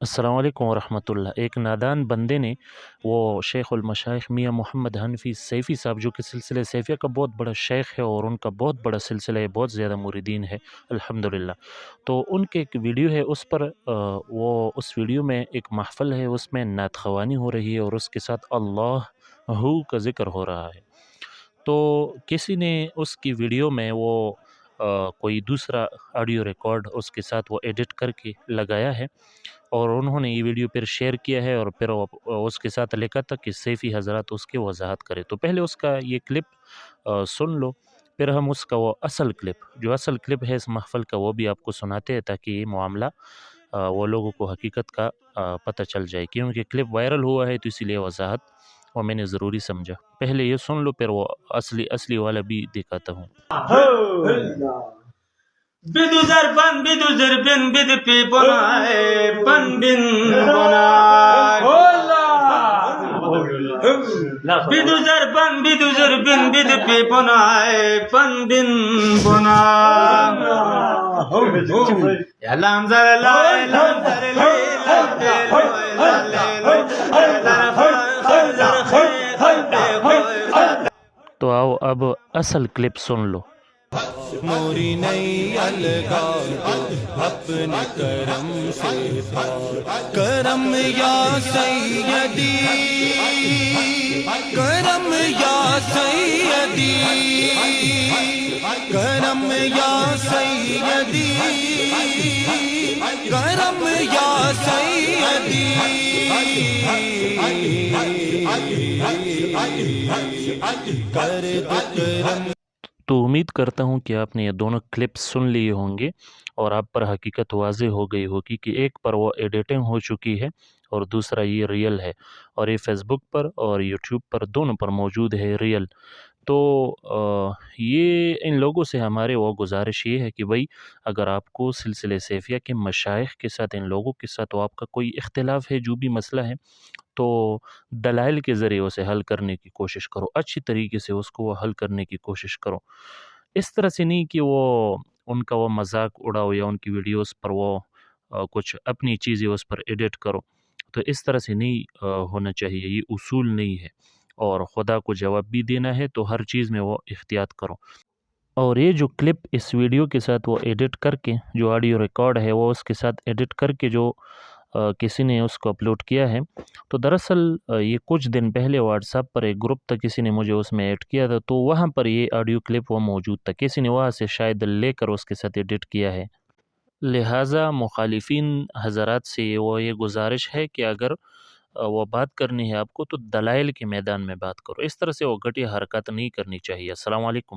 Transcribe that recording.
السلام علیکم ورحمۃ اللہ۔ ایک نادان بندے نے وہ شیخ المشائخ میاں محمد حنفی سیفی صاحب، جو کہ سلسلہ سیفیہ کا بہت بڑا شیخ ہے اور ان کا بہت بڑا سلسلہ ہے، بہت زیادہ موردین ہے الحمدللہ، تو ان کے ایک ویڈیو ہے، اس پر وہ اس ویڈیو میں ایک محفل ہے، اس میں نعت خوانی ہو رہی ہے اور اس کے ساتھ اللہ ہو کا ذکر ہو رہا ہے۔ تو کسی نے اس کی ویڈیو میں وہ کوئی دوسرا آڈیو ریکارڈ اس کے ساتھ وہ ایڈٹ کر کے لگایا ہے، اور انہوں نے یہ ویڈیو پھر شیئر کیا ہے، اور پھر اس کے ساتھ لکھا تھا کہ سیفی حضرات اس کی وضاحت کرے۔ تو پہلے اس کا یہ کلپ سن لو، پھر ہم اس کا وہ اصل کلپ، جو اصل کلپ ہے اس محفل کا، وہ بھی آپ کو سناتے ہیں، تاکہ یہ معاملہ وہ لوگوں کو حقیقت کا پتہ چل جائے، کیونکہ کلپ وائرل ہوا ہے تو اسی لیے وضاحت اور میں نے ضروری سمجھا۔ پہلے یہ سن لو، پھر وہ اصلی والا بھی دکھاتا ہوں۔ بدو زربن بدو زربن بد پی بنائے بن بن بنائے بدو زربن بد پی بنائے بن بن بنائے لام زر لائے لام زر تو آؤ اب اصل کلپ سن لو۔ موری نئی الگا دو اپنے کرم سے کرم یا سیدی، کرم یا سیدی، کرم یا سیدی، کرم یا سیدی، کر دو کرم۔ تو امید کرتا ہوں کہ آپ نے یہ دونوں کلپس سن لیے ہوں گے اور آپ پر حقیقت واضح ہو گئی ہوگی کہ ایک پر وہ ایڈیٹنگ ہو چکی ہے اور دوسرا یہ ریئل ہے، اور یہ فیس بک پر اور یوٹیوب پر دونوں پر موجود ہے ریئل۔ تو یہ ان لوگوں سے ہمارے وہ گزارش یہ ہے کہ بھئی اگر آپ کو سلسلہ سیفیہ کے مشائخ کے ساتھ، ان لوگوں کے ساتھ آپ کا کوئی اختلاف ہے، جو بھی مسئلہ ہے، تو دلائل کے ذریعے اسے حل کرنے کی کوشش کرو، اچھی طریقے سے اس کو وہ حل کرنے کی کوشش کرو۔ اس طرح سے نہیں کہ وہ ان کا وہ مذاق اڑاؤ یا ان کی ویڈیوز پر وہ کچھ اپنی چیزیں اس پر ایڈٹ کرو، تو اس طرح سے نہیں ہونا چاہیے، یہ اصول نہیں ہے، اور خدا کو جواب بھی دینا ہے تو ہر چیز میں وہ احتیاط کرو۔ اور یہ جو کلپ اس ویڈیو کے ساتھ وہ ایڈٹ کر کے، جو آڈیو ریکارڈ ہے وہ اس کے ساتھ ایڈٹ کر کے جو کسی نے اس کو اپلوڈ کیا ہے، تو دراصل یہ کچھ دن پہلے واٹس ایپ پر ایک گروپ تھا، کسی نے مجھے اس میں ایڈ کیا تھا، تو وہاں پر یہ آڈیو کلپ وہ موجود تھا، کسی نے وہاں سے شاید لے کر اس کے ساتھ ایڈٹ کیا ہے۔ لہٰذا مخالفین حضرات سے وہ یہ گزارش ہے کہ اگر وہ بات کرنی ہے آپ کو تو دلائل کے میدان میں بات کرو، اس طرح سے وہ گھٹیا حرکات نہیں کرنی چاہیے۔ السلام علیکم۔